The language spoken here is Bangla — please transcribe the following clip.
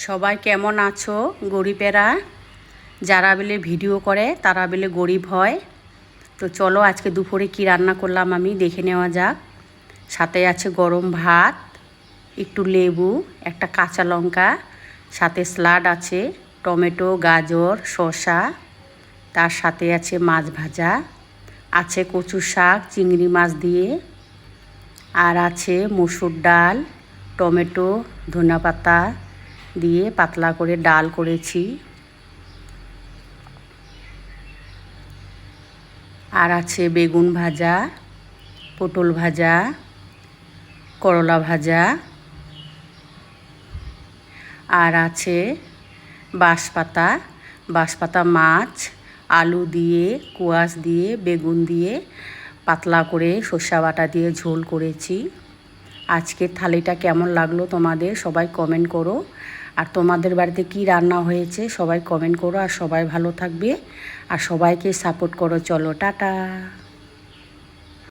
সবাই কেমন আছো? গরিবেরা যারা বেলে ভিডিও করে তারা বেলে গরিব হয়। তো চলো আজকে দুপুরে কি রান্না করলাম আমি দেখে নেওয়া যাক। সাথে আছে গরম ভাত, একটু লেবু, একটা কাঁচা লঙ্কা, সাথে স্যালাড আছে, টমেটো, গাজর, শসা, তার সাথে আছে মাছ ভাজা, আছে কচু শাক চিংড়ি মাছ দিয়ে, আর আছে মসুর ডাল, টমেটো, ধনেপাতা দিয়ে পাতলা করে ডাল করেছি। আর আছে বেগুন ভাজা, পটল ভাজা, করলা ভাজা, আর আছে বাঁশপাতা মাছ, আলু দিয়ে, কোয়াশ দিয়ে, বেগুন দিয়ে পাতলা করে সর্ষে বাটা দিয়ে ঝোল করেছি। আজকের থালিটা কেমন লাগলো তোমাদের সবাই কমেন্ট করো। আর তোমাদের বাড়িতে কি রান্না হয়েছে সবাই কমেন্ট করো। আর সবাই ভালো থাকবে আর সবাইকে সাপোর্ট করো। চলো টাটা।